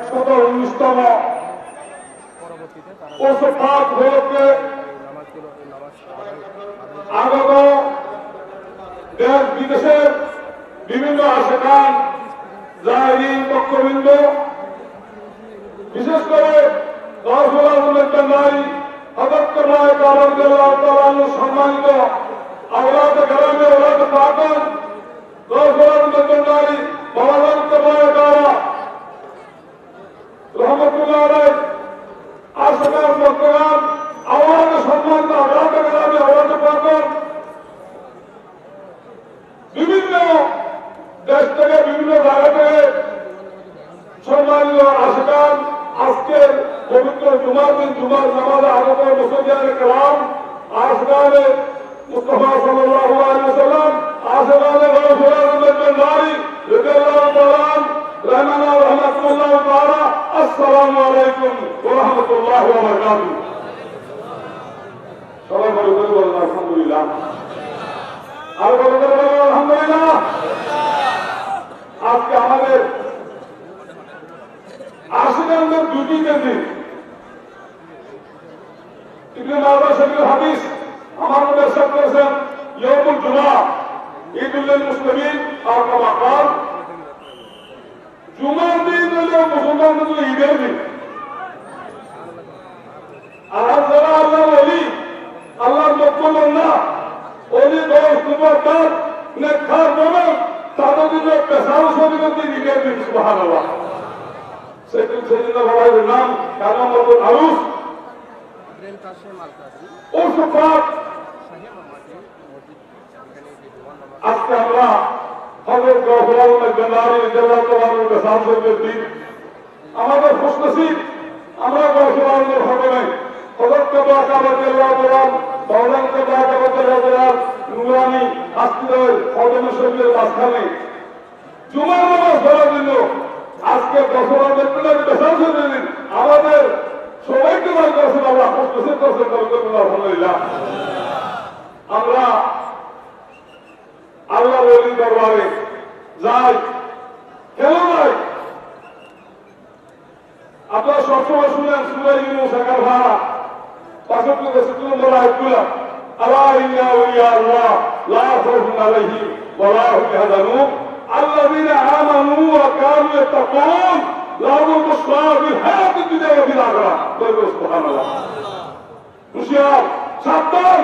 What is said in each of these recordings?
119তম আগত দেশ বিদেশের বিভিন্ন আশেখান জাহিরিন পক্ষবৃন্দ, বিশেষ করে সম্মানিত আওলাদ গ্রামে ওলাদ পাকন রহমতুল্লাহ আলাই আশাকার বর্তমান আওয়াজ সম্মানিত আওলাদ গ্রামে ওলাদ পাকন বিভিন্ন দেশ থেকে বিভিন্ন জায়গা থেকে সম্মানিত আশাকান আজকের পবিত্র জুমার দিন জুমার নামাজে আগত মুসলিয়ান কালাম আশকারে মুস্তাফা সাল্লাল্লাহু আলাইহি ওয়াসাল্লাম আশকারে রাসূলুল্লাহ রাদিয়াল্লাহু তাআলা রাহমানা রাহমাতুল্লাহ তাআলা আসসালামু আলাইকুম ওয়া রাহমাতুল্লাহি ওয়া বারাকাতুহু। সবাই বলুন আলহামদুলিল্লাহ, আর বলুন আলহামদুলিল্লাহ। আজকে আমাদের আশিকানদের দুটি কেন্দ্রে ইবনে মাজাহ শরীফের হাদিস আমার মধ্যে ইরশাদ করেছেন ইয়াউমুল জুমআ ঈদুল লিল মুসলিমিন আর কামা কাল, জুমার দিন হলো মুসলমানদের জন্য ঈদের দিন। আর যারা আল্লাহর ওলি, আল্লাহর মক্তবুল না ওলি দোস্ত মুবারক নেককার মোমেন তাদের জন্য পেশার শরীরের দিন ঈদের দিন। সুবহানাল্লাহ। সেদিন বাবার নাম কারামাতুল আরুস আজকে আমরা হযরত গফুরাল মাগদারি রাদিয়াল্লাহু তাআলার পেশার শরীরের দিন আমাদের খুশনসিব আমরা গফুরালের হবে নাই। হযরত কাবা রাদিয়াল্লাহু তাআলা বাউলান কাবা রাদিয়াল্লাহু তাআলা নুরানি হাসপাতাল কদমে শরীরের মাঝখানে জুমার নামাজ পড়ার জন্য আজকে গফুরালের পেশার শরীরের দিন আমাদের সবাইকে ভাই করছেন আল্লাহ খুশনসিব করছেন আলহামদুলিল্লাহ। আমরা আল্লাহ ওলি দরবারে যাই কেন যাই? আপনারা সবসময় শুনেন সূরা ইউনূস একার ভাড়া 65 নম্বর আয়াতগুলো, আলা ইন্না আউলিয়া আল্লাহ লা খাউফুন আলাইহিম ওয়া লা হুম ইয়াহজানুন আল্লাযীনা আমানু ওয়া কানু ইয়াত্তাকুন লাহুমুল বুশরা ফিল হায়াতিদ দুনিয়া ওয়া ফিল আখিরাহ। সুবহানাল্লাহ। হুশিয়ার, সাবধান।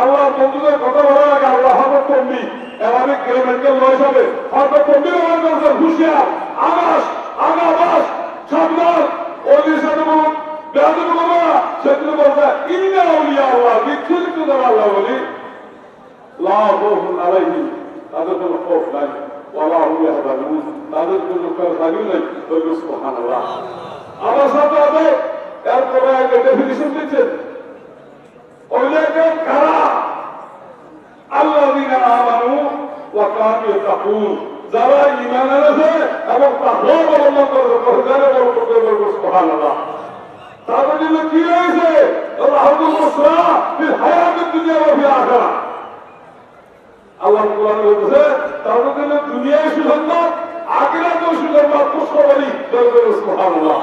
আল্লাহ বন্ধুদের কথা বলার আগে আল্লাহ হযরত তম্বি এভাবে গ্রামের লয় যাবে হযরত তম্বি ব্যবহার করেছেন হুশিয়ার, আনাস, আনাবাস, সাবধান। ওলির সাথে বলুন বেয়াদবি করবে না। সেদিন বলছে ইন্না আউলিয়া আল্লাহ, নিশ্চিত যারা আল্লাহ বলি লা খাউফুন আলাইহিম, তাদের কোনো খৌফ নাই, ওয়া লা হুম ইয়াহজানুন, তাদের কোনো পেরেশানি নাই। সুবহানাল্লাহ। আমার সাথে আছে এরপরে একটা ডেফিনিশন দিচ্ছেন ওইলেকেন কারা আল্লাযীনা আমানু ওয়া কানু ইয়াত্তাকুন, যারা ঈমান এনেছে এবং তাকওয়া অবলম্বন করেছে। সুবহানাল্লাহ। তাদের জন্য কি রয়েছে? লাহুমুল বুশরা ফিল হায়াতিদ দুনিয়া ওয়া ফিল আখিরাহ। আল্লাহ কোরআনে বলেছে তাদের জন্য দুনিয়ায় সুসংবাদ, আখিরাতেও সুসংবাদ, খুশখবরি। সুবহানাল্লাহ।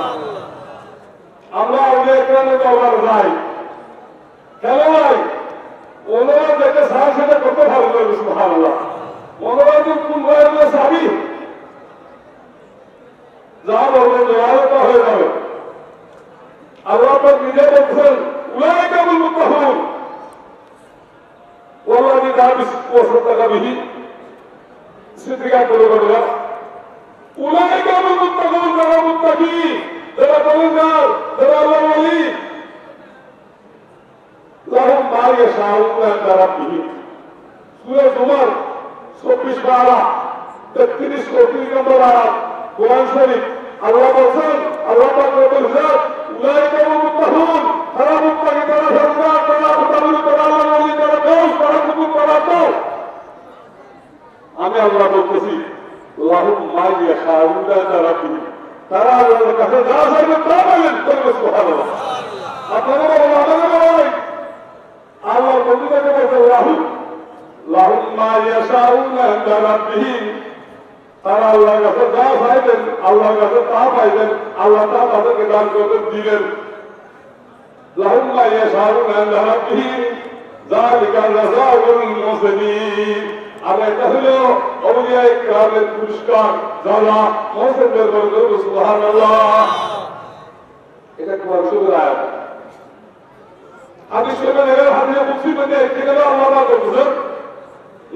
আমরা আউলিয়া কেরামের দরবারে যাই কেন ভাই? ওনারা দেখে সাহায্য সেটা করতে ভালো লাগবে। সুবহানাল্লাহ। ওনারা যে কোন ভাইয়ের সাবি যা বলবেন জবাবটা হয়ে যাবে। আল্লাহ পাক নিজে বলছেন উলাইকা হুমুল মুত্তাকুন ওয়াল্লাযীনা ওয়াসাতাকা বিহি সিদ্দিকা করে বলল উলাইকা হুমুল মুত্তাকুন, যারা মুত্তাকি, যারা পরহেজগার, যারা আল্লাহর ওলি লাহুম মা ইয়াশাউনা ইনদা রাব্বিহিম। সূরা জুমার 24 পারা 33 নম্বর আয়াত কোরআন শরীফ। আল্লাহ বলেন, আল্লাহ পাক বলেন উলাইকা হুমুল মুত্তাকুন, তারা মুত্তাকি, তারা পরহেজগার, তারা মুতাওয়াক্কিল, তারা আল্লাহর ওলি, তারা দোস্ত, তারা কুতুব, তারা তো। আমি আল্লাহ বলতেছি লাহুম মা ইয়াশাউনা ইনদা রাব্বিহিম, তারা আল্লাহর কাছে যা চাইবে তা পাবেন। সুবহানাল্লাহ। আপনারা বলেন আমাদের বলেন আল্লাহর বন্ধুদেরকে বলতে লাহু লাহুম মা ইয়াশাউনা ইনদা রাব্বিহিম, তারা আল্লাহর কাছে যা চাইবেন আল্লাহর কাছে তা পাইবেন, আল্লাহ তা তাদেরকে দান করতে দিবেন। লাহুম মা ইয়াশাউনা ইনদা রাব্বিহিম যালিকা জাযাউল মুহসিনিন। আর এটা হলো আউলিয়া ইকরামের পুরস্কার, যারা মুহসিনদের বলবে সুবহানাল্লাহ। এটা কোরআন শরীফের আয়াত। হাদিস শরীফে দেখেন, হাদিসে মুসলিম মধ্যে এখানে আল্লাহ পাক বলেছেন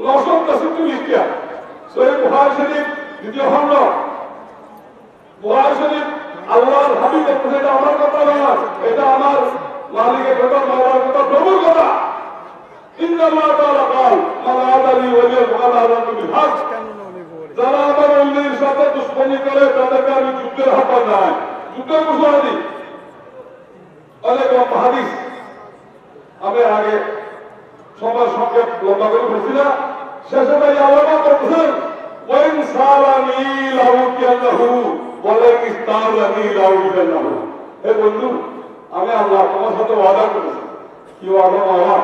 963 টা। সহিহ বুখারী শরীফ দ্বিতীয় খণ্ড, বুখারী শরীফ আল্লাহর হাবিব বলেছেন, এটা আমার কথা নয়, এটা আমার মালিকের কথা, মাওলার কথা, প্রভুর কথা। ইন্নাল্লাহ তাআলা قال মান আদালি ওয়ালিয়া ফাকাদ আযানতু বিল হক। যারা আমার ওলির সাথে দুশমনি করে তাদেরকে আমি যুদ্ধের আহ্বান জানাই, যুদ্ধের ঘোষণা দিই। অনেক হাদিস আমি আগে সময় সংক্ষেপ লম্বা করে বলছি না, শেষে তাই আল্লাহ বলছেন ওয়াইন সালানি লাউকিয়ান্নাহু ওয়ালাইন ইস্তালানি লাউকিয়ান্নাহু। হে বন্ধু, আমি আল্লাহ তোমার সাথে ওয়াদা করেছি। কি ওয়াদা? বাবা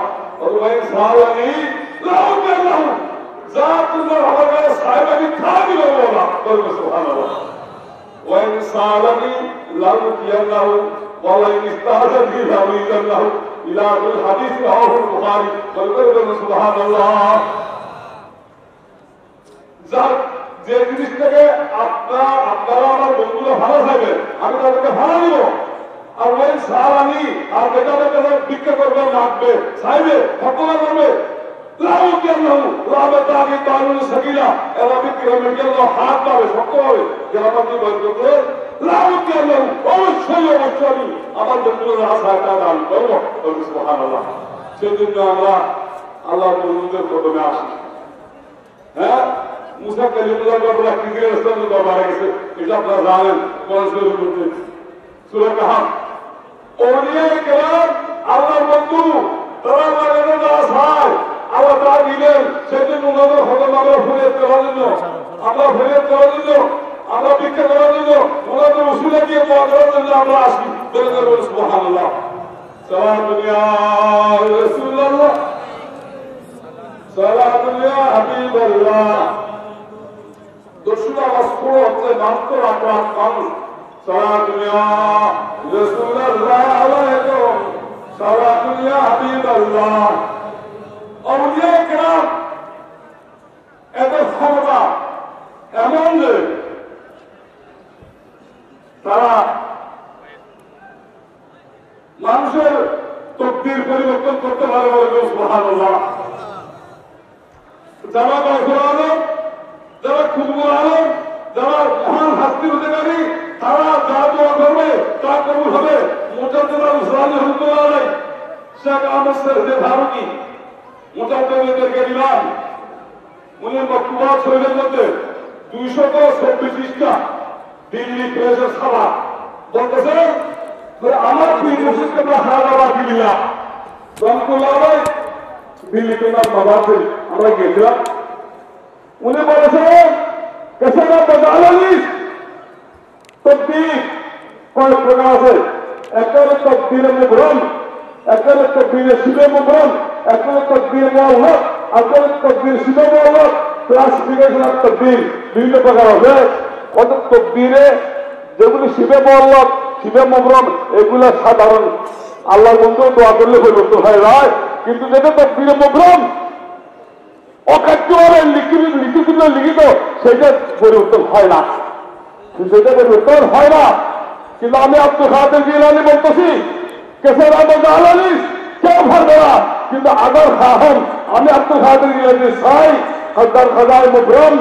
ওয়াইন সালানি লাউকিয়ান্নাহু, যা তোমার আমার কাছে সাহেব আমি খা দিব বাবা, বলবে সুবহানাল্লাহ। ওয়াইন সালানি লাউকিয়ান্নাহু ওয়ালাইন ইস্তালানি লাউকিয়ান্নাহু ইলা আল হাদিস রাওয়াহুল বুখারী। বলবে সুবহানাল্লাহ। যার যে জিনিসটাকে আপনারা আমার বন্ধুরা ভালো থাকবে, আমি তাদেরকে ভালো দিব। আর ওই সালানি আর বেটাদের কাছে ভিক্ষা করবে, মাগবে, চাইবে, ফতোয়া করবে, লাউ কেন লাভে তাকে তালুল সাকিলা এলাবি কিলোমিটার হাত পাবে, শক্ত হবে, গ্রামাঞ্চল বন্ধ করতে লাউ কেন অবশ্যই আমি আমার বন্ধুরা আশা দান করবো। সুবহানাল্লাহ। সেই জন্য আমরা আল্লাহ বন্ধুদের প্রথমে আসি। হ্যাঁ, মুসা কালিমুল্লাহ বাবা কিসের রাস্তায় দরবারে গেছে, এটা আপনারা জানেন। কোরআন শরীফের মধ্যে সূরা কাহফ, ওলিয়া কেরাম আল্লাহর বন্ধু, তারা লাগানো না আসায় আল্লাহ তা দিলেন। সেদিন ওনাদের হজম আমরা ফরিয়াদ করার জন্য, আমরা ফরিয়াদ করার জন্য, আমরা ভিক্ষা করার জন্য, ওনাদের উসিলা দিয়ে দোয়া করার জন্য আমরা আসি। বলে বলে সুবহানাল্লাহ। সালাতু ইয়া রাসূলুল্লাহ, সালাতু ইয়া হাবিবাল্লাহ। দর্শনা মাসকুর হচ্ছে মাত্র রাকাত মানুষ। সালাতু ইয়া রাসূলুল্লাহ আলাইকুম, সালাতু ইয়া হাবিবাল্লাহ। আউলিয়া কেরাম এদের ক্ষমতা এমন যে তারা মানুষের তকদির পরিবর্তন করতে পারে। বলে সুবহানাল্লাহ। যারা গায়ফুল আলম, যারা খুদবুল আলম, যারা মহান হাস্তির অধিকারী, তারা যা দোয়া করবে তা কবুল হবে। মুজাদ্দিদ আল-ইসলামী রহমাতুল্লাহ আলাইহি শেখ আহমদ শরীফ ফারুকী মুজাদ্দিদদেরকে দিলাম। উনি মকতুবাত শরীফের মধ্যে 224 পৃষ্ঠা দিল্লি প্রেসের সভা বলতেছেন, আমার পীর মুর্শিদ কেবলা হায়দ্রাবাদ দিল্লা রহমাতুল্লাহ আলাইহি দিল্লি কেনার বাবাতে আমরা গেছিলাম। উনি বলেছেন কেসারা বজালিস তকদীর কয়েক প্রকার আছে। একটা হলো তকদীরে মুবরম, একটা হলো তকদীরে শিবে মুবরম, একটা হলো তকদীরে মুআল্লাক, আর একটা হলো তকদীর শিবে মুআল্লাক। ক্লাসিফিকেশন অফ তকদীর বিভিন্ন প্রকার আছে। কত তকদীরে যেগুলি শিবে মুআল্লাক, শিবে মুবরম, এগুলো সাধারণ আল্লাহর বন্ধু দোয়া করলে পরিবর্তন হয়ে যায়। কিন্তু যেটা তকদীরে মুবরম অকার্যভাবে লিখিত সেটা পরিবর্তন হয় না, সেটা পরিবর্তন হয় না। কিন্তু আমি আব্দুল কাদের জিলানী বলতেছি, কেসারা বজালিস কেউ পারবে না। কিন্তু আগার খাহন আমি আব্দুল কাদের জিলানী চাই, খদার খদায় মুবরম,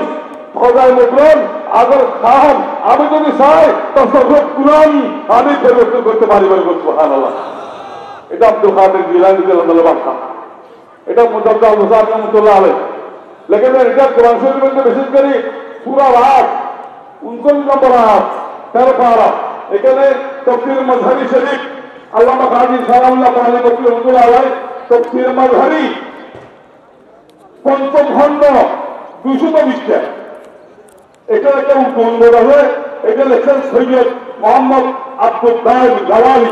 খদায় মুবরম আগার খাহন আমি যদি চাই তো সব কুরআন আমি পরিবর্তন করতে পারি। বলে সুবহানাল্লাহ। এটা আব্দুল কাদের জিলানী রাদিয়াল্লাহু আনহু, এটা মুজাদ্দিদ আল-মুসাদ রহমাতুল্লাহ আলাইহি। लेकिन এটা কোরআন শরীফের মধ্যে বিশেষ করে সূরা আট 39 নম্বর আয়াত 13 পারা, এখানে তাফসীর মাযহাবী শরীফ আল্লামা কাজী সালাউল্লাহ কালী বকরি রহমাতুল্লাহ আলাইহি তাফসীর মাযহাবী পঞ্চম খণ্ড 220 পৃষ্ঠা, এটা একটা উদ্বোধন আছে। এটা লেখেন সৈয়দ মোহাম্মদ আব্দুল দাইম জালালি,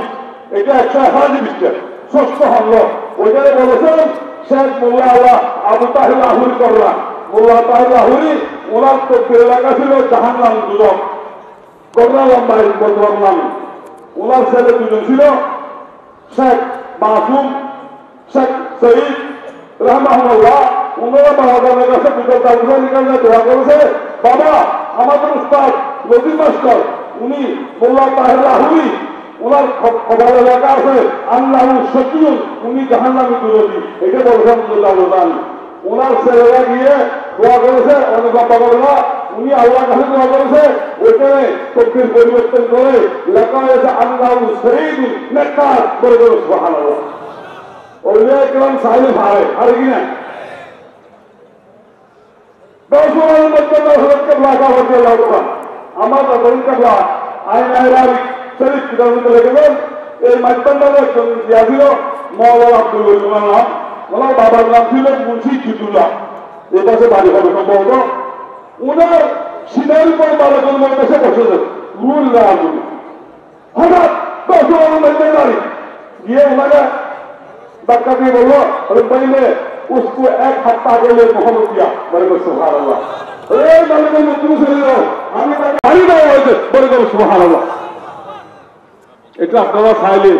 এটা 181 পৃষ্ঠা ষষ্ঠ খণ্ড। ওইখানে বলেছেন শেখ মোল্লা আল্লাহ আবু তাহির লাহুরি করলাম। মোল্লা তাহির লাহুরি ওনার তকদির এলাকা ছিল জাহান্নাম দুদক, করোনা লম্বাই বদলাম নাম। ওনার ছেলে দুজন ছিল, শেখ মাসুম, শেখ শহীদ রহমাহুল্লাহ। ওনারা বাবাদের কাছে বিগত নিকালে দোয়া করেছে, বাবা আমাদের উস্তাদ নদী মাস্টার উনি মোল্লা তাহির লাহুরি, ওনার খবর এলাকা আছে আল্লাহ সকিউন, উনি জাহান্নামী দুরবী, এটা বলছেন মোল্লা। ওনার ছেলেরা গিয়ে দোয়া করেছে, অনেক বাবা না উনি আল্লাহ কাছে দোয়া করেছে, ওইখানে তকদির পরিবর্তন করে লেখা হয়েছে আল্লাহ শহীদ নেককার করে করে সুবহানাল্লাহ। ওইলে কেমন সাহিল ভারে আরে কিনা আমার কাবলা আইন আইরারি শরীফ কিতাবে লিখেছেন, এই মাইতান্ডার একজন ইয়া ছিল মওলানা আব্দুল রহমান নাম, ওনার বাবার নাম ছিল মুন্সি জিদুল্লাহ, এই পাশে বাড়ি হবে সম্ভবত। উনার সিনারি পর বারোজন দেশে বসেছেন রুল না আগুনি, হঠাৎ 10 মেম্বারি গিয়ে ওনাকে ধাক্কা দিয়ে বললো पहले उसको एक हफ्ता के लिए मोहम्मद किया, बड़े को सुभान अल्लाह। এটা আপনারা চাইলে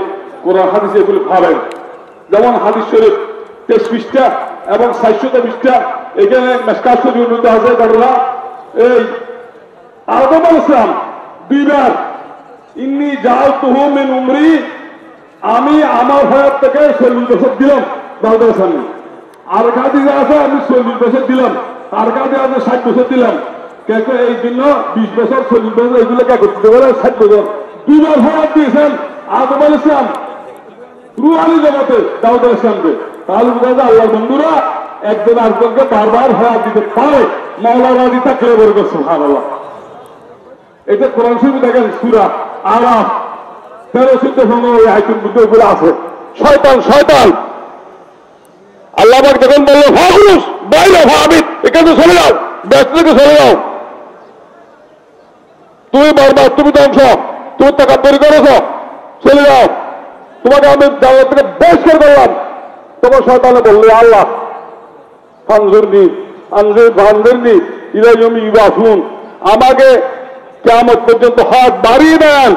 কোরআন হাদিস এগুলি পাবেন, যেমন হাদিস শরীফ 23 পৃষ্ঠা এবং 400 পৃষ্ঠা, এখানে মেশকাত শরীফের মধ্যে আছে ঘটনা। এই আদম আলাইহিস সালাম দুইবার ইন্নী জাআলতুহু মিন উমরি, আমি আমার হায়াত থেকে 40 বছর দিলাম দাউদের সামনে। আর কাজে আছে আমি 40 বছর দিলাম, আর কাজে আছে 60 বছর দিলাম। কে এই জন্য 20 বছর 40 বছর এগুলো কে করতে পারে 60 বছর দুইবার হায়াত দিয়েছেন আদম আলাইহিস সালাম রুহানি জগতে দাউদ আলাইহিস সালামকে। তাহলে বোঝা যায় আল্লাহর বন্ধুরা একজন আরেকজনকে বারবার হায়াত দিতে পারে, মাওলা রাজি থাকলে বলবে সুবহানাল্লাহ। এটা কোরআন শরীফে দেখেন সূরা আরাফ 13-14 এই আয়াতের মধ্যে এগুলো আছে। শয়তান শয়তান আল্লাহ পাক যখন বলল ফাখরুজ বাইরে ভাবিত, এখানে চলে যাও, ব্যস্ত থেকে চলে যাও, তুমি বরবাদ, তুমি ধ্বংস, তুমি তাকাব্বুরি করেছ, চলে যাও, তোমাকে আমি জান্নাত থেকে বের করে দিলাম। তখন শয়তানে বলল আল্লাহ ফানজুরনি আনজিরনি ইলা ইয়াউমি ইউবাসুন, আমাকে কিয়ামত পর্যন্ত হাত বাড়িয়ে দেন।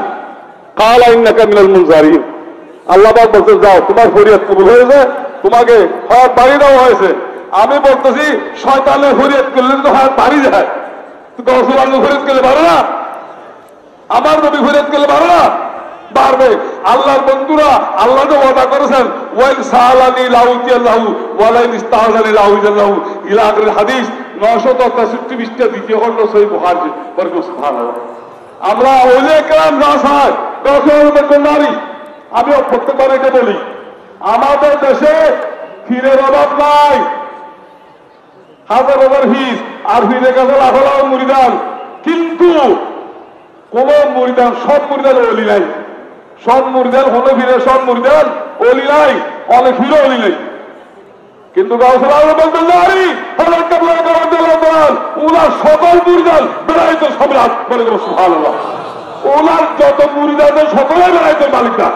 কালা ইন্নাকা মিনাল মুনজারিন, আল্লাহ পাক বলতে যাও তোমার ফরিয়াদ কবুল হয়েছে, তোমাকে হাত বাড়িয়ে দেওয়া হয়েছে। আমি বলতেছি শয়তানের ফরিয়াদ করলে তো হাত বাড়িয়ে যায়, গৌসুল আজম ফরিয়াদ করলে পারে না, আমার নবী ফরিয়াদ করলে পারে না, পারবে। আল্লাহর বন্ধুরা আল্লাহ তো ওয়াদা করেছেন ওয়াইল সালানি লাউতিয়াল্লাহু ওয়ালাইন ইস্তাহজানি লাউজাল্লাহু ইলা আখির হাদিস 963 পৃষ্ঠা দ্বিতীয় খণ্ড সহিহ বুখারী বর্গ সুবহানাল্লাহ। আমরা ওলে کرام রাসায় দশর নারী, আমি প্রত্যেকবার এটা বলি, আমাদের দেশে ফিরের অভাব নাই, হাজার হাজার ফিস আর ফিরে গেছে লাখ লাখ মুরিদান, কিন্তু কোন মুরিদান সব মুরিদান অলি নাই, সব মুরিদান হলো ফিরে সব মুরিদান অলি নাই, অনেক ফিরে অলি নাই। কিন্তু গাউসুল আজম বলতেন নারী হযরত কাবলা রাদিয়াল্লাহু তাআলা ওনার সকল মুরিদান বেলায়েত সম্রাট বলে সুবহানাল্লাহ, ওনার যত মুরিদান সকলে বেলায়েতের মালিকরা।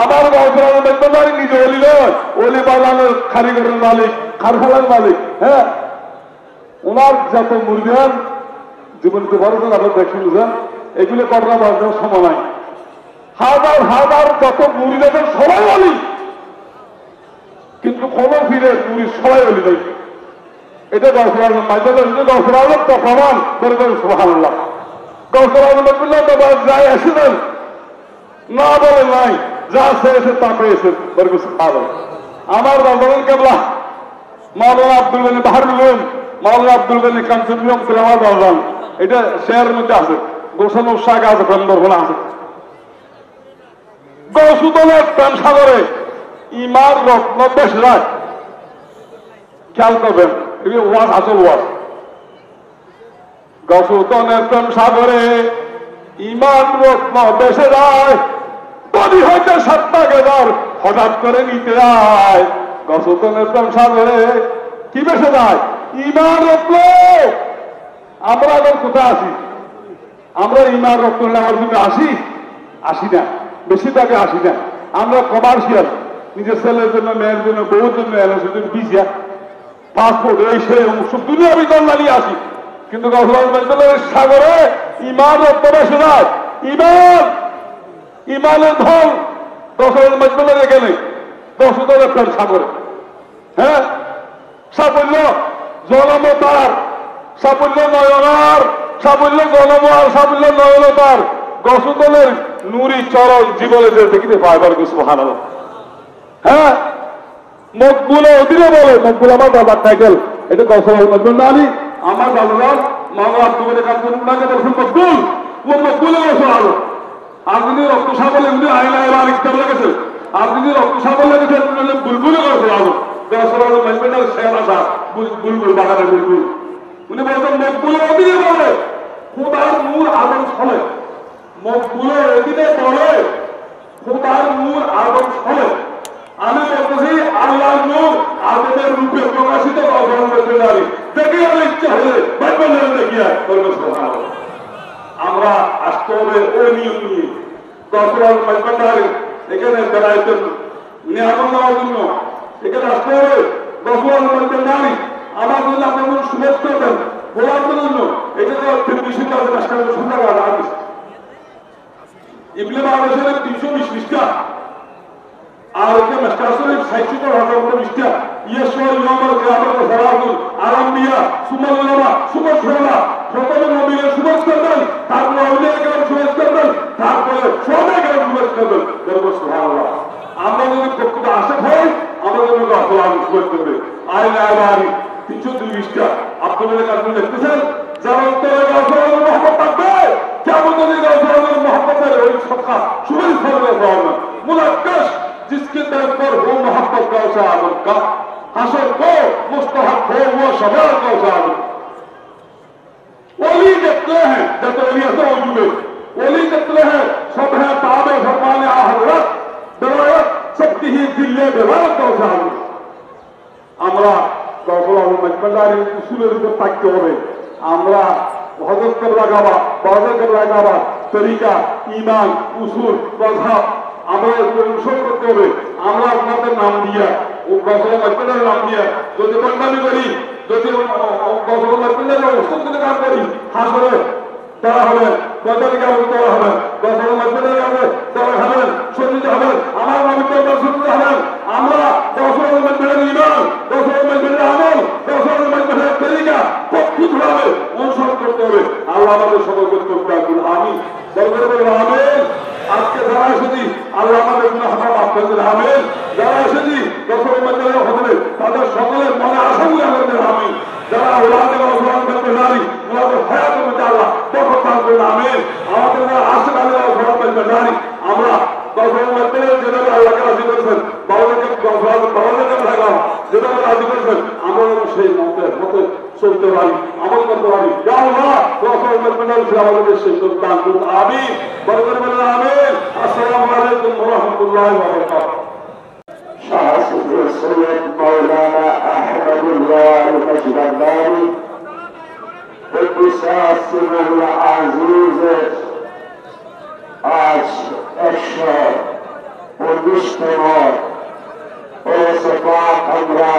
আমার গাউসুল আজম বলতেন নারী নিজে অলি নয়, অলি বানানোর কারিগরের মালিক, কারখানার মালিক। হ্যাঁ, ওনার যত মুরিদান জীবনকে বড় করে আপনার দেখে বুঝেন, এগুলো করোনা বাঁধার সময় নাই। হাজার হাজার যত মুরিদানের সবাই অলি, কিন্তু কোন ফিরে মুড়ি সবাই অলি নাই। এটা গাউসুল আজম মাইজালের গাউসুল আজম তো প্রমাণ করে দেন সুবহানাল্লাহ। গাউসুল আজম যাই আসেন না বলে নাই, যা চেয়েছে তা পেয়েছেন বর্গ সুবহানাল্লাহ। আমার বাজারের কেবলা মাওলানা আব্দুল গনি বাহারুল উলুম, মাওলানা আব্দুল গনি কামসুদ্দিন তেলাওয়াত বাজান, এটা শেয়ারের মধ্যে আছে, গোসানোর শাক আছে, বন্দরখানা আছে। গৌসুদনের প্রেম সাগরে ইমার রত্ন বেশ রায়, খেয়াল করবেন, এগুলো ওয়াজ আসল ওয়াজ। গৌসুদনের প্রেম সাগরে ইমান রত্ন বেশে যায়, বলি হইতে সাতটা গেদার হঠাৎ করে নিতে যায়। গৌসুদনের প্রেম সাগরে কি বেশে যায়? ইমান রত্ন। আমরা এখন কোথায় আসি? আমরা ইমান রত্ন নেওয়ার জন্য আসি না, বেশিরভাগে আসি না। আমরা কমার্শিয়াল, নিজের ছেলের জন্য, মেয়ের জন্য, বউর জন্য, এলাকার জন্য ভিসা, পাসপোর্ট, এই সেই সব দুনিয়া বিতরণ নিয়ে আসি। কিন্তু সাগরে ইমান প্রবেশে যায়। ইমানের ধন 10,000 মজবুলের এখানে 10,000 সাগরে। হ্যাঁ, সাফল্য জনমতার, সাফল্য নয়নার, সাফল্য জনমার, সাফল্য নয়নতার গসদলের নুরি চরণ জীবনে যে দেখিতে পাইবার সুবহানাল্লাহ। হ্যাঁ, মকবুল অধীনে বলে, মকবুল আমার বাবার টাইটেল, এটা গসল মজবুল না আলী আমার বাবার মামলা তোমাদের কাজ করুন না, বলছেন মকবুল, ও মকবুলে গসল আলো। আপনি রক্ত সাবল এমনি আইনা এবার ইফতার লেগেছেন, আপনি রক্ত সাবল লেগেছেন বুলবুলে গসল আলো। গসল আলো মজবুলের শের আসা বুলবুল বাগানের বুলবুল। উনি বলছেন মকবুলের অধীনে বলে, খোদার নূর আদম ফলে, মকবুলের অধীনে বলে খোদার নূর আদম ফলে। আমি বলতেছি আল্লাহ নূর আদমের রূপে প্রকাশিত দেখে আমার ইচ্ছা হলে দেখিয়া আমরা আসতে হবে ও নিয়ম নিয়ে। দশরাল মাইপান্ডারে এখানে বেড়াইতেন নিয়ামন নেওয়ার জন্য এখানে আসতে হবে। দশরাল মাইপান্ডারি আমার জন্য আপনার সুযোগ করবেন বলার জন্য এখানে বিশুদ্ধ আছে রাষ্ট্রের সুন্দর আগে ইবনে বাংলাদেশের 320 পৃষ্ঠা আর ওকে মাস্টারসের 60,000 পৃষ্ঠা। ইয়েশোর ইমামুল কিয়ামত সালাতুল আরাম্বিয়া সুমাল উলামা সুমাল শুহাদা, প্রথমে নবীর সুবত করবেন, তারপর আউলিয়া কেরাম সুবত করবেন, তারপরে সবাই কেরাম সুবত করবেন। সুবহানাল্লাহ। আমরা যদি প্রকৃত আশা হয় আমরা যদি আসলাম সুবত করবে। আইলা আবারি 302 পৃষ্ঠা আপনাদের কাছে লিখতেছেন, যারা অন্তরে গাওসুল মুহাম্মদ থাকবে কেমন যদি গাওসুল মুহাম্মদের ওই সত্তা সুবত করবে না মুলাক্কাশ जिसके दर पर हो मोहब्बत का आदम का हसर को मुस्तहब हो वो शबर का आदम। ओली देखते हैं जब ओली देखते हैं सब है ताबे फरमाने आहरत बेरायत सबकी ही दिल्ले बेरायत का आदम। আমরা গসল মজবুলারি উসুলের উপর থাকতে হবে। আমরা হযরত কেবলা গাবা, বাজার কেবলা গাবা তরিকা, ঈমান, উসুল, মাযহাব আমরা অনুসরণ করতে হবে। আমরা আপনাদের নাম দিয়া ও গসল মজবুলের নাম দিয়া যদি বদনামি করি, যদি গসল মজবুলের অসুস্থ কাজ করি, হাসরে তারা হবে, বদনামি কাজ করা হবে, গসল মজবুলের হবে তারা হবেন, সন্নিহিত হবেন, আমার নবীর সন্নিহিত হবেন। আমরা গসল মজবুলের ঈমান, গসল মজবুলের আমল, গসল মজবুলের তরিকা প্রত্যেকভাবে অনুসরণ করতে হবে। আল্লাহ আমাদের সকলকে তৌফিক দান করুন। আমিন। বলবেন আমিন। আজকে যারা এসেছি আল্লাহ আমাদের গুনাহ মাফ করে দেন। আমিন। যারা এসেছি গসল মজবুলের হতে তাদের সকলের মনে আশাগুলো আমাদের আমিন। যারা ওলাদে ওলাদ করতে নারী ওলাদের হায়াতের মধ্যে আল্লাহ বরকত দান করুন। আমিন। আমাদের যারা আশিক আল্লাহ ওলাদ করতে নারী আমরা গসল মজবুলের যেভাবে আল্লাহকে রাজি করেছেন, বাবাদেরকে লাগাম যেভাবে রাজি করেছেন, আমরা সেই মতের মতে চলতে পারি, আমল করতে পারি। আমাদের সেই দান করুন। আমিন। বড় করে বলেন আমিন। আসসালামু আলাইকুম ওয়া রাহমাতুল্লাহি ওয়া বারাকাতুহু। سيد مولانا احمد الله الجبلاني قدس سره العزيز आज 119 ওরসপাক আমরা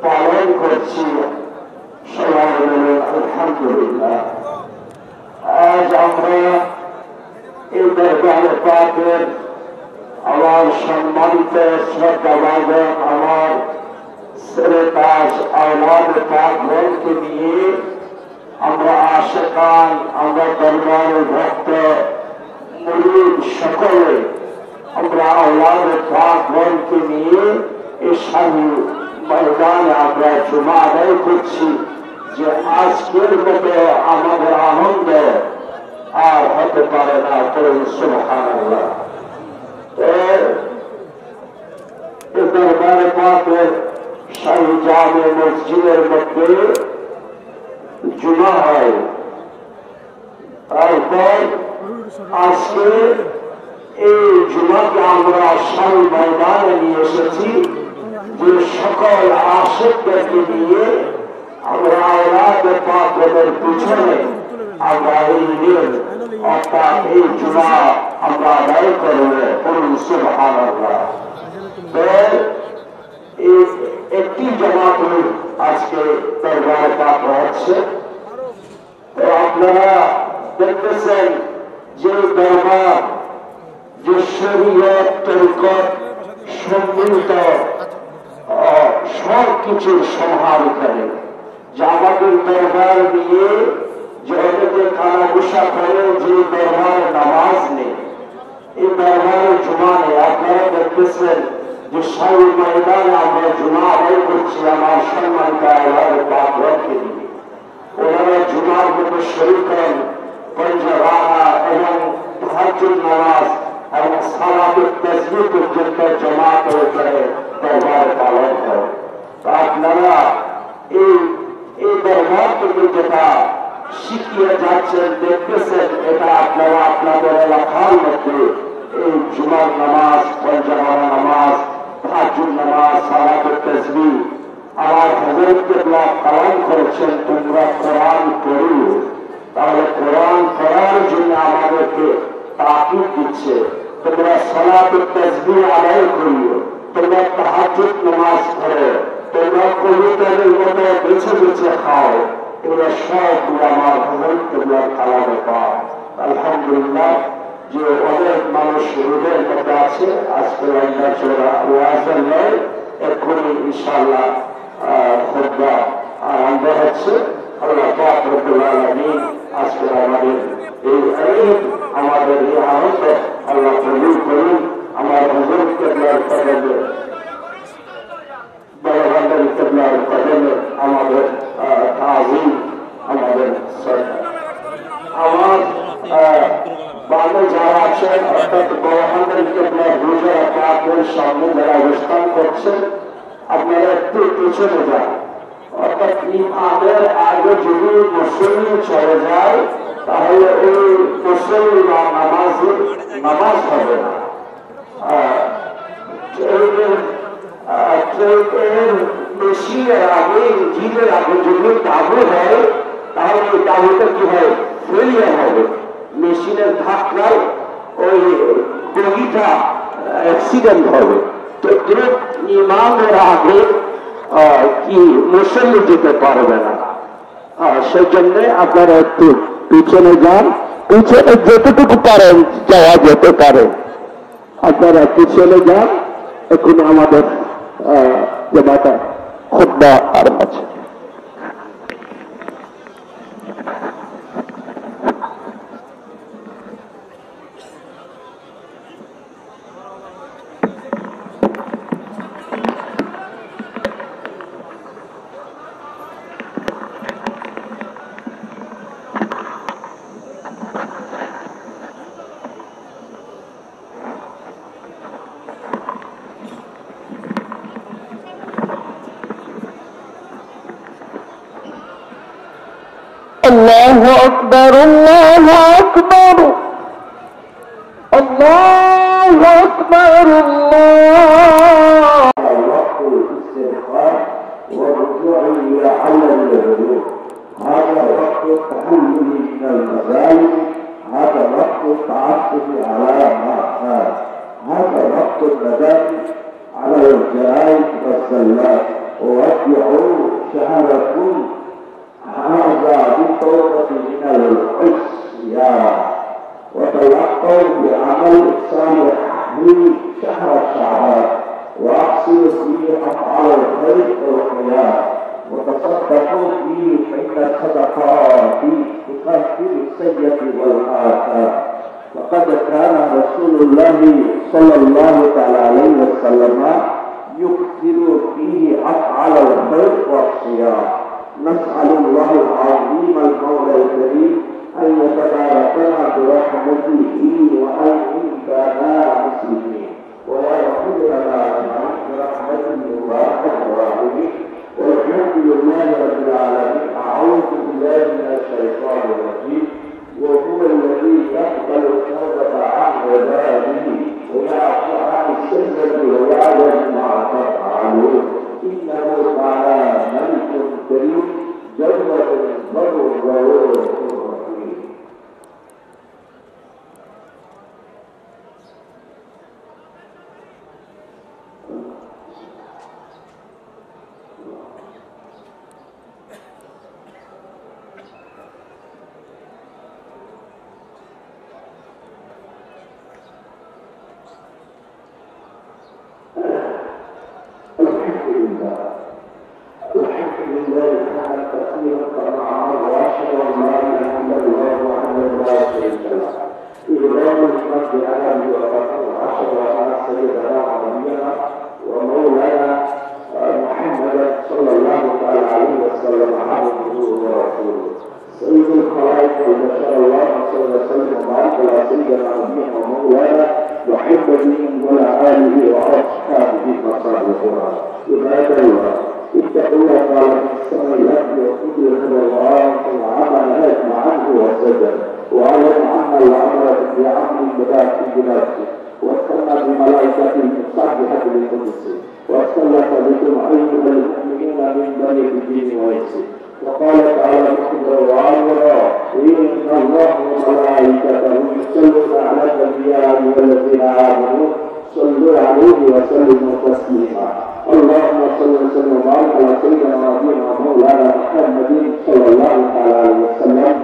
পালন করছি। সবাই বলেন আলহামদুলিল্লাহ। আজ আমরা এই দরবারে পাকের আমার সম্মানিত শ্রদ্ধাভাজন আমার শ্রেতাজ আওলাদ পাকগণকে নিয়ে আমরা আশিকান, আমরা দরবারের ভক্ত মুরিদ সকলে আমরা আওলাদ পাকগণকে নিয়ে এই শাহী ময়দানে আমরা জুমা আদায় করছি। যে আজকের মতো আমাদের আনন্দ আর হতে পারে না। সুবহানাল্লাহ। দরবারে পাকের শাহী জামে মসজিদের মধ্যে জুমা হয়। তারপর আজকে এই জুমাকে আমরা শাহী ময়দানে নিয়ে এসেছি যে সকল আশিকদেরকে নিয়ে আমরা আওলাদ পাকের পিছনে আমরা এই দিন অর্থাৎ এই জুমা আমরা আদায় করবো। সুবহানাল্লাহ। একটি জামাত আজকে দরবারে পাক হচ্ছে। তো আপনারা দেখতেছেন যে দরবার যে শরীয়ত তরিকত সম্মিলিত সব কিছুর সমাহার করে, যে আমাদের দরবার নিয়ে যে অনেকে কানাঘুষা করে যে দরবার নামাজ নেই, এই দরবারে জুমা নেই। আপনারা দেখতেছেন যে সাই ময়দানে আমরা জুমা আদায় করছি আমার সম্মানিত আল্লাহর পাককে দিয়ে। ওনারা জুমার মতো শরীর করেন পঞ্জাবানা এবং তাহাজ্জুদ নামাজ এবং সালাতুত তাসবিহ পর্যন্ত জামাত করে দরবারে পালন করে। আপনারা এই দরবার থেকে যেটা শিখিয়ে যাচ্ছেন দেখতেছেন, এটা আপনারা আপনাদের এলাকার মধ্যে এই জুমার নামাজ, পঞ্জাবানা নামাজ, তাহাজ্জুদ নামাজ, সালাতুত তাসবিহ আমার হযরত কিবলা পালন করেছেন। তোমরা কোরআন পড়ো, তাহলে কোরআন পড়ার জন্য আমাদেরকে তাকিদ দিচ্ছে। তোমরা সালাতুত তাসবিহ আদায় করিও, তোমরা তাহাজ্জুদ নামাজ পড়ো, তোমরা কবুতরের মতো বেছে বেছে খাও। এগুলো সবগুলো আমার হযরত কিবলার কালামে পাক। আলহামদুলিল্লাহ যে অনেক মানুষ রোদের মধ্যে আছে, আজকে ওয়াজের নয়, এক্ষুনি ইনশাআল্লাহ খুতবা আরম্ভ হচ্ছে। আল্লাহ পাক রব্বুল আলামিন আজকে আমাদের এই আনন্দ আল্লাহ কবুল করুন। আমার হযরত কিবলার কদমে, বড়ভান্ডারী কিবলার কদমে আমাদের তাজিম, আমাদের শ্রদ্ধা। আমার বাংলা যারা আছেন অর্থাৎ বড়ভান্ডারী কিবলার রোজার পাকের সামনে যারা অবস্থান করছেন, আপনারা একটু পিছনে যান। অর্থাৎ ইমামের আগে যদি মুসল্লি চলে যায় তাহলে ওই মুসল্লি বা নামাজ হবে না। মেশিনের আগে, জিদের আগে যদি তাবু হয় তাহলে ওই তাবুটা কি হয়, ফেলিয়া হবে। মেশিনের ধাক্কায় ওই বগিটা অ্যাক্সিডেন্ট হবে। তো ইমামের আগে কি মুসল্লি যেতে পারবে না। সেই জন্য আপনারা একটু পিছনে যান, পিছনে যতটুকু পারেন যাওয়া যেতে পারে, আপনারা পিছনে যান। এখন আমাদের জামাতে খুতবা আরম্ভ আছে। الله أكبر الله أكبر الله أكبر الله. وقت الاستغفار والرجوع إلى حل الذنوب، هذا وقت التحلل من المظالم، هذا وقت التعطف على ما فات، هذا وقت الندم على الجرائم والزلات. وودعوا شهركم هذا بالتوبة من العصيان، وتلقوا بعمل صالح في شهر شعبان، واحسنوا فيه أفعال الخير والخيار، وتصدقوا فيه فإن الصدقات تكفر السيئة والآثام. وقد كان رسول الله صلى الله تعالى عليه وسلم يكثر فيه أفعال الخير والصيام. نسأل الله العظيم المولى الكريم أن يتباركنا برحمته وأن يهدنا مسلمين، ويغفر لنا برحمته وارحم الراحمين. والحمد لله رب العالمين. أعوذ بالله من الشيطان الرجيم. وهو الذي يقبل التوبة عن عباده ويعفو عن السيئة ويعلم ما تفعلون. إنه تعالى ملك كريم جواد بر غفور رحيم. الخلائق والبشر اللهم صل وسلم وبارك على سيدنا نبينا ومولانا محمد وعلى اله واصحابه وصحبه القران. عباد الله اتقوا الله تعالى في السماء والارض وكل الخيرات وعمل هدم عنه وسجد واعلم ان العمل بعمل بذات بنفسه واستنى بملائكته المسبحه بالقدس واختلف بكم ايها المؤمنين من بني الدين ويسر. وقال تعالى اخبر وعمر ان الله وملائكته يصلون على النبي يا ايها الذين امنوا صلوا عليه وسلموا تسليما. اللهم صل وسلم وبارك على سيدنا ونبينا ومولانا محمد صلى الله عليه وسلم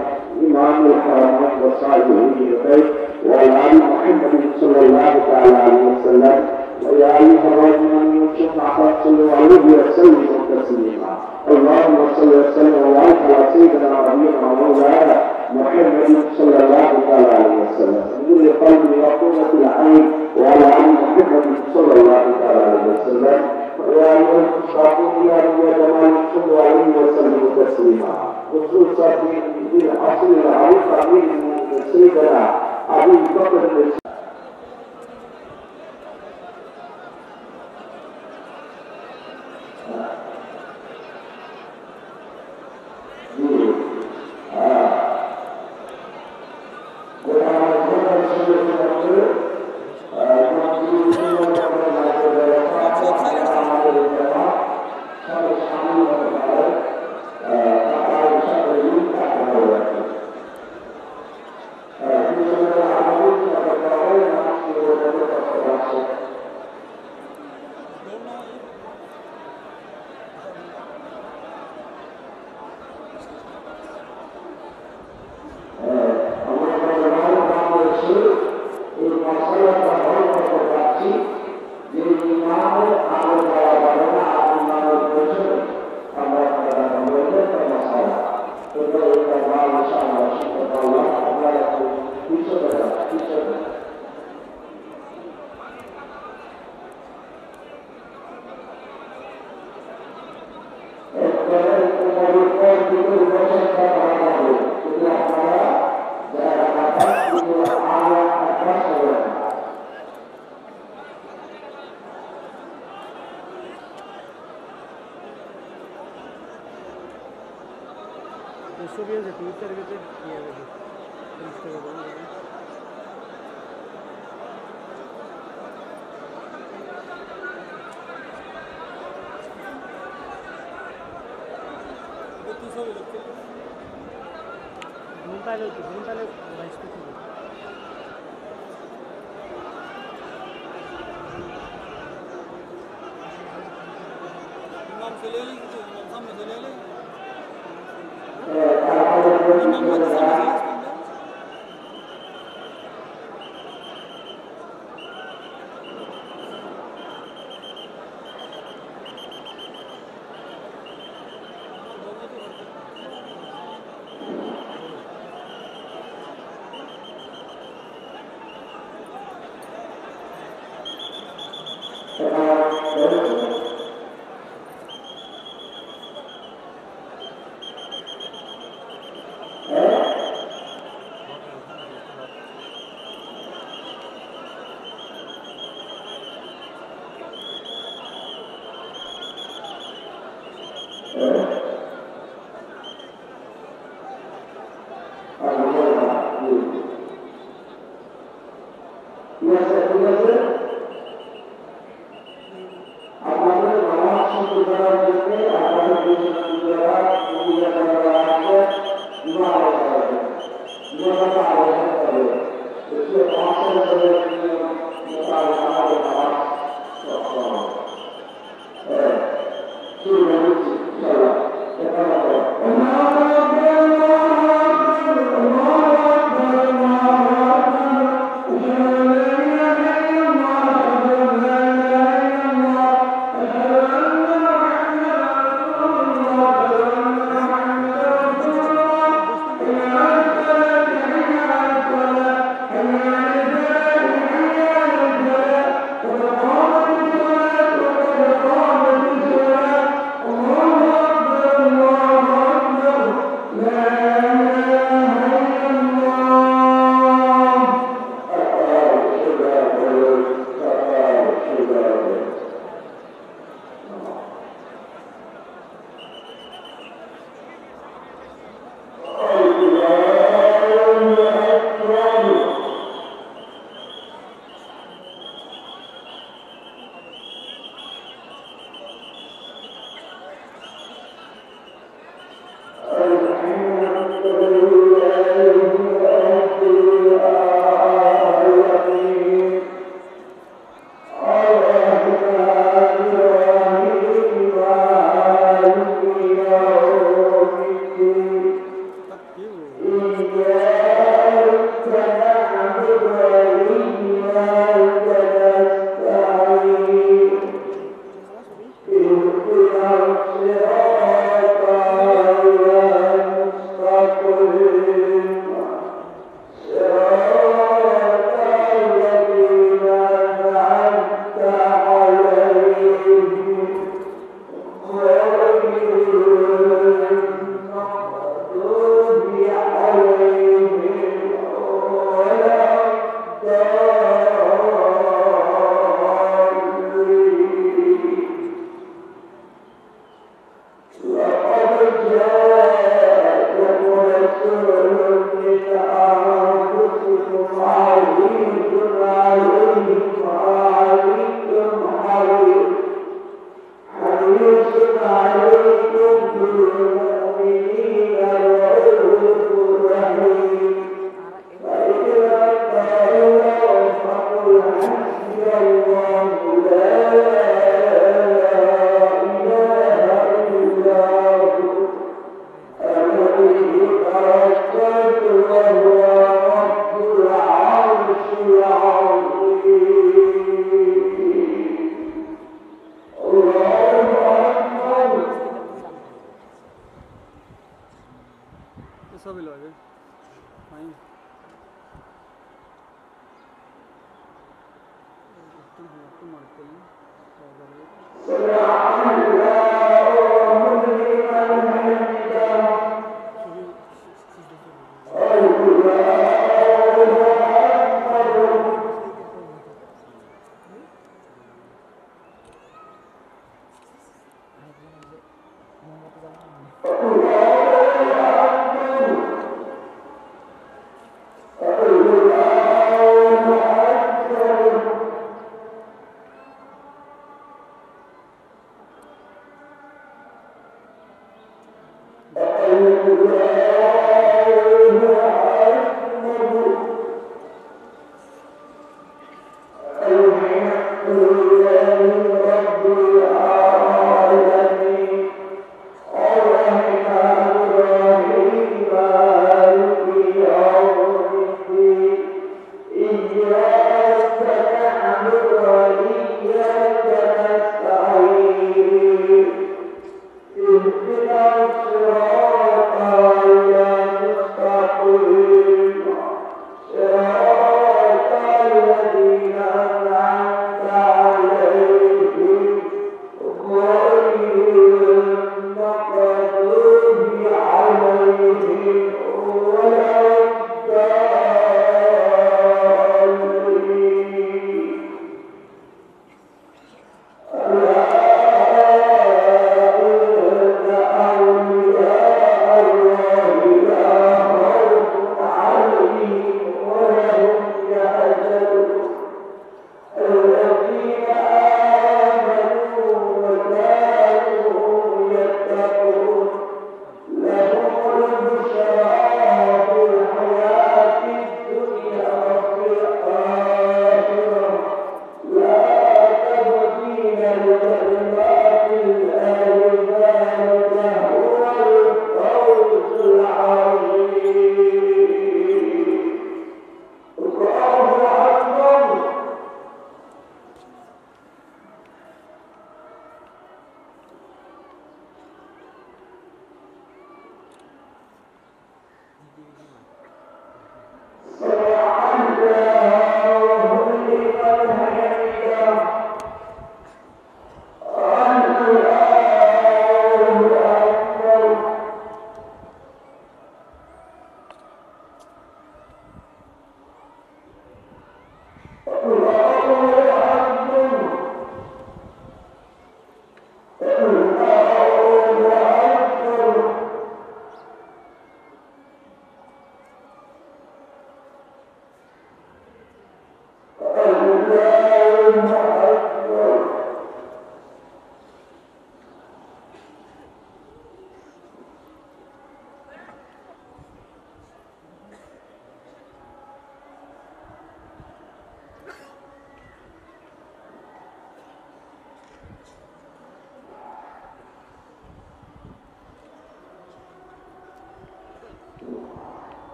امام الحرمين وصاحبه الخير وعلى ال محمد صلى الله عليه وسلم ويا ايها الرجل يشفع صلوا عليه وسلموا تسليما. اللهم صل وسلم وبارك على سيدنا ونبينا ومولانا محمد صلى الله عليه وسلم من كل قلب وقوة العين وعلى ال محمد صلى الله عليه وسلم ويا ايها المشتاقون يا جمال صلوا عليه وسلموا تسليما. خصوصا في الاصل العريق من سيدنا ابي بكر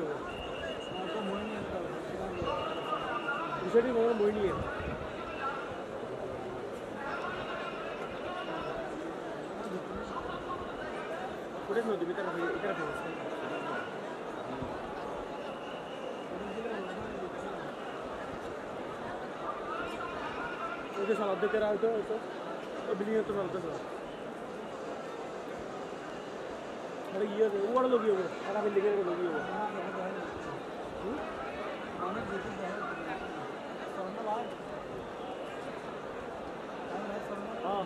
হবে বিষয়টি কোনো বই নিয়ে ওটা নদী ভিতরে এটা ওই যে সব অর্ধেকেরা হয়তো হয়তো ওই বিল্ডিংয়ের তো চলতেছে আরে ইয়ে ওর লোক ইয়ে সারা বিল্ডিংয়ের লোক ইয়ে হ্যাঁ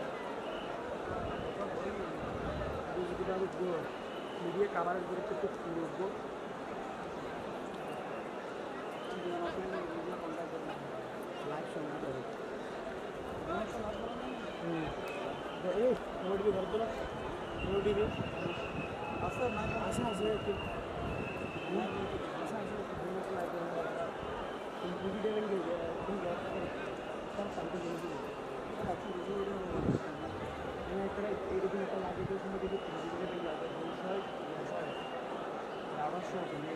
মিডিয়া কাভারেজ করে একটু লোকবো লাইভ সঙ্গে নোটিভি ধরতো না নোটিভি আসে না আসে আসে একটু আসে আসে ভিডিও দেখে সব শান্তি ఇక్కడ ఏడుగురు ఇక్కడ లాగే చూసిన ఇది రావడం షో అవుతుంది